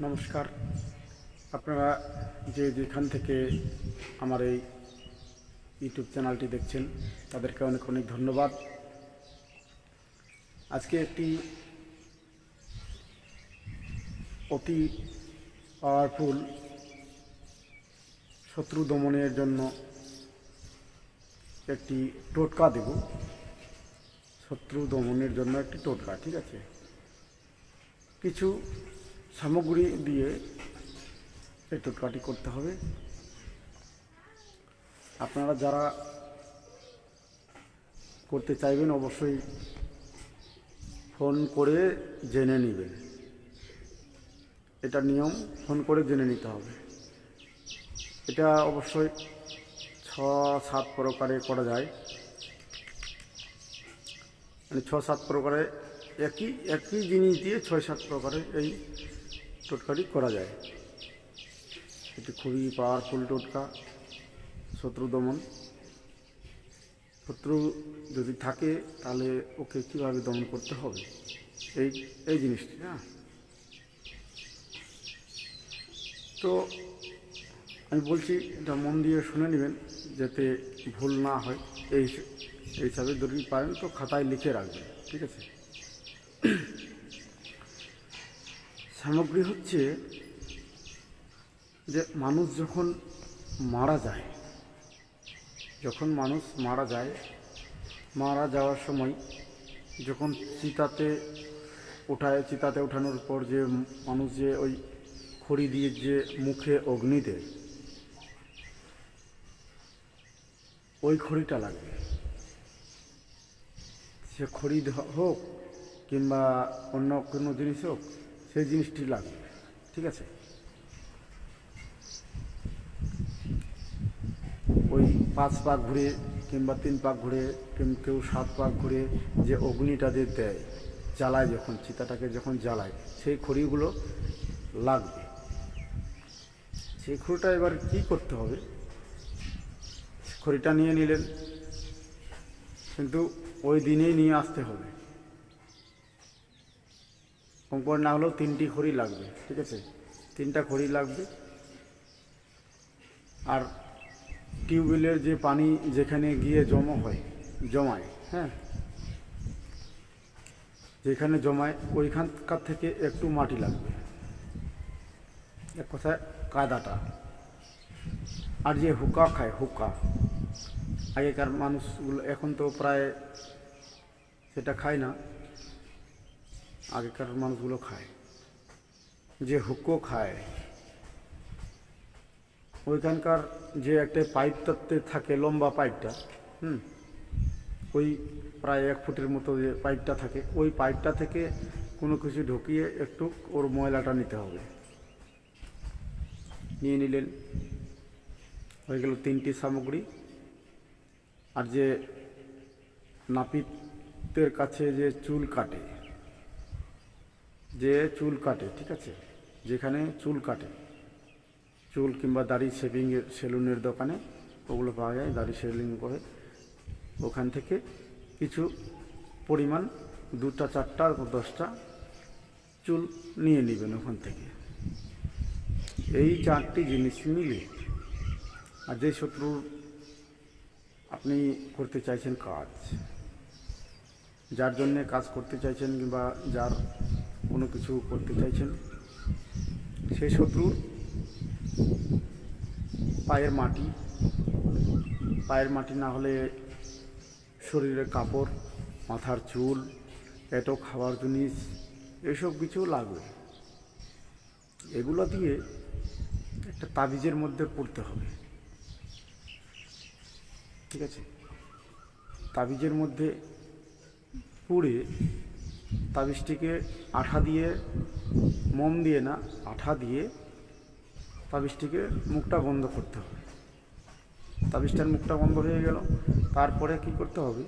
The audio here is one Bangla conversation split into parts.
নমস্কার। আপনারা যেখান থেকে আমার এই ইউটিউব চ্যানেলটি দেখছেন তাদেরকে অনেক অনেক ধন্যবাদ। আজকে একটি অতি পাওয়ারফুল শত্রু দমনের জন্য একটি টোটকা দেব। শত্রু দমনের জন্য একটি টোটকা, ঠিক আছে? কিছু সামগ্রী দিয়ে এই টোটকাটি করতে হবে। আপনারা যারা করতে চাইবেন অবশ্যই ফোন করে জেনে নেবেন। এটা নিয়ম, ফোন করে জেনে নিতে হবে। এটা অবশ্যই 6-7 প্রকারে করা যায়, মানে 6-7 প্রকারে একই জিনিস দিয়ে 6-7 প্রকারে এই টোটকাটি করা যায়। এটি খুবই পাওয়ারফুল টোটকা শত্রু দমন। শত্রু যদি থাকে তাহলে ওকে কীভাবে দমন করতে হবে এই এই জিনিসটি, না? তো আমি বলছি, এটা মন দিয়ে শুনে নেবেন যাতে ভুল না হয়। এই হিসাবে যদি পারেন তো খাতায় লিখে রাখবেন, ঠিক আছে? সামগ্রী হচ্ছে যে মানুষ যখন মারা যায়, মারা যাওয়ার সময় যখন চিতাতে ওঠানোর পর যে মানুষ যে ওই খড়ি দিয়ে যে মুখে অগ্নি দেয়, ওই খড়িটা লাগবে। সে খড়ি হোক কিংবা অন্য কোনো জিনিস হোক, সেই জিনিসটি লাগবে, ঠিক আছে? ওই 5 পাক ঘুরে কিংবা 3 পাক ঘুরে কেউ 7 পাক ঘুরে যে অগ্নিটা দেয়, জ্বালায়, যখন চিতাটাকে যখন জ্বালায়, সেই খড়িগুলো লাগবে। সেই খড়িটা এবার কী করতে হবে, খড়িটা নিয়ে নিলেন, কিন্তু ওই দিনেই নিয়ে আসতে হবে। কম করে না হলেও 3টি খড়ি লাগবে, ঠিক আছে? 3টা খড়ি লাগবে। আর টিউবওয়েলের যে পানি যেখানে গিয়ে জমায়, হ্যাঁ, যেখানে জমায় ওইখানকার থেকে একটু মাটি লাগবে, এক কথায় কাদাটা। আর যে হুক্কা খায়, আগেকার মানুষগুলো, এখন তো প্রায় সেটা খায় না, আগেকার মানুষগুলো খায়, যে হুক্কো খায়, ওইখানকার যে একটা পাইপটাতে থাকে, লম্বা পাইপটা, ওই প্রায় 1 ফুটের মতো যে পাইপটা থাকে, ওই পাইপটা থেকে কোনো কিছু ঢুকিয়ে একটু ওর ময়লাটা নিতে হবে। নিয়ে নিলেন, হয়ে গেল 3টি সামগ্রী। আর যে নাপিতের কাছে যে চুল কাটে, ঠিক আছে? যেখানে চুল কিংবা দাড়ি সেলুনের দোকানে ওগুলো পাওয়া যায়, দাড়ি সেলুন করে, ওখান থেকে কিছু পরিমাণ 2টা 4টা 10টা চুল নিয়ে নেবেন ওখান থেকে। এই 4টি জিনিস মিলে, আর যে শত্রুর আপনি করতে চাইছেন কাজ, যার জন্যে কাজ করতে চাইছেন কিংবা যার কোনো কিছু করতে চাইছেন, সেই শত্রুর পায়ের মাটি না হলে শরীরের কাপড়, মাথার চুল, পেটো খাবার জিনিস, এসব কিছু লাগবে। এগুলো দিয়ে একটা তাবিজের মধ্যে পড়তে হবে, ঠিক আছে? তাবিজের মধ্যে পুড়ে তাবিজটিকে আঠা দিয়ে, মোম দিয়ে না, আঠা দিয়ে তাবিজটিকে মুখটা বন্ধ করতে হবে। তাবিজটার মুখটা বন্ধ হয়ে গেল, তারপরে কি করতে হবে,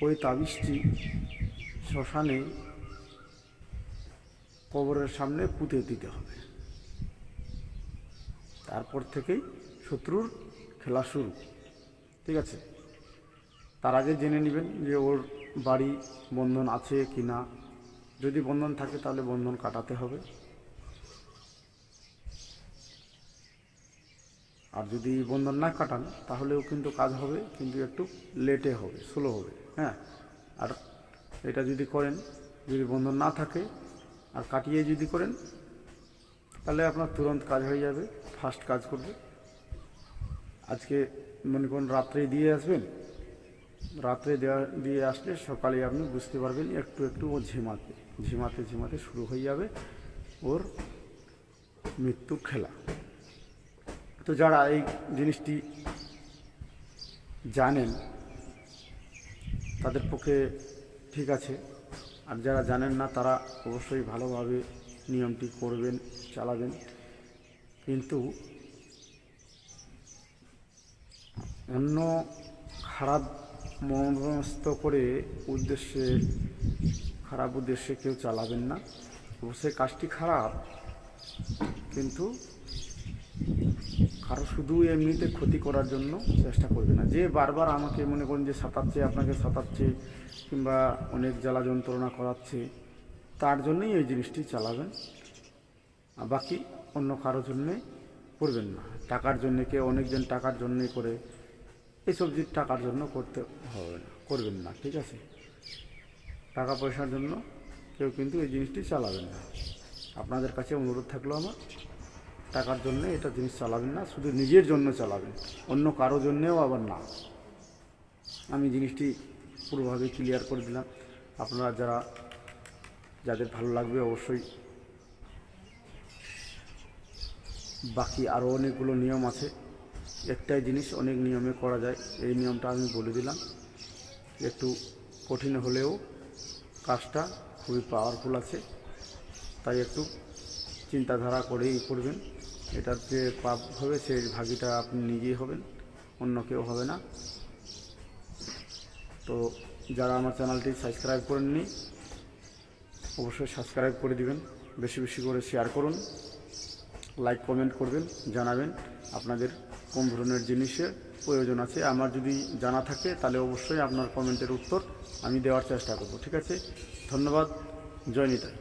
ওই তাবিজটি শ্মশানে কবরের সামনে পুঁতে দিতে হবে। তারপর থেকেই শত্রুর খেলা শুরু, ঠিক আছে? তার আগে জেনে নেবেন যে ওর বাড়ি বন্ধন আছে কি না। যদি বন্ধন থাকে তাহলে বন্ধন কাটাতে হবে, আর যদি বন্ধন না কাটান তাহলেও কিন্তু কাজ হবে, কিন্তু একটু লেটে হবে, স্লো হবে। হ্যাঁ, আর এটা যদি করেন, যদি বন্ধন না থাকে আর কাটিয়ে যদি করেন, তাহলে আপনার তুরন্ত কাজ হয়ে যাবে, ফাস্ট কাজ করবে। আজকে মনে করুন রাত্রে দিয়ে আসবেন, রাত্রে দিয়ে আসলে সকালে আপনি বুঝতে পারবেন একটু একটু ও ঝিমাতে শুরু হয়ে যাবে ওর মৃত্যু খেলা। তো যারা এই জিনিসটি জানেন তাদের পক্ষে ঠিক আছে, আর যারা জানেন না তারা অবশ্যই ভালোভাবে নিয়মটি করবেন, চালাবেন। কিন্তু অন্য খারাপ মনস্থ করে খারাপ উদ্দেশ্যে কেউ চালাবেন না। অবশ্যই কাজটি খারাপ, কিন্তু কারো শুধু এমনিতে ক্ষতি করার জন্য চেষ্টা করবে না। যে বারবার আমাকে মনে করেন যে আপনাকে সাঁতাচ্ছে কিংবা অনেক জ্বালা যন্ত্রণা করাচ্ছে, তার জন্যই এই জিনিসটি চালাবেন। আর বাকি অন্য কারোর জন্যে করবেন না। টাকার জন্যে কেউ অনেকজন টাকার জন্যে করে, এইসব যে টাকার জন্য করবেন না, ঠিক আছে? টাকা পয়সার জন্য কেউ কিন্তু এই জিনিসটি চালাবেন না। আপনাদের কাছে অনুরোধ থাকলো আমার, টাকার জন্য এটা জিনিস চালাবেন না, শুধু নিজের জন্য চালাবেন, অন্য কারো জন্যেও আবার না। আমি জিনিসটি পুরোভাবে ক্লিয়ার করে দিলাম। আপনারা যাদের ভালো লাগবে অবশ্যই, বাকি আরও অনেকগুলো নিয়ম আছে, একটাই জিনিস অনেক নিয়মে করা যায়, এই নিয়মটা আমি বলে দিলাম। একটু কঠিন হলেও কাজটা খুবই পাওয়ারফুল আছে, তাই একটু চিন্তাধারা করেই করবেন। এটার যে পাপ হবে সেই ভাগিটা আপনি নিজেই হবেন, অন্য কেউ হবে না। তো যারা আমার চ্যানেলটি সাবস্ক্রাইব করেননি অবশ্যই সাবস্ক্রাইব করে দিবেন, বেশি বেশি করে শেয়ার করুন, লাইক কমেন্ট করবেন, জানাবেন আপনাদের কোন ধরনের জিনিসের প্রয়োজন আছে। আমার যদি জানা থাকে তাহলে অবশ্যই আপনার কমেন্টের উত্তর আমি দেওয়ার চেষ্টা করব, ঠিক আছে? ধন্যবাদ। জয় নিতাই।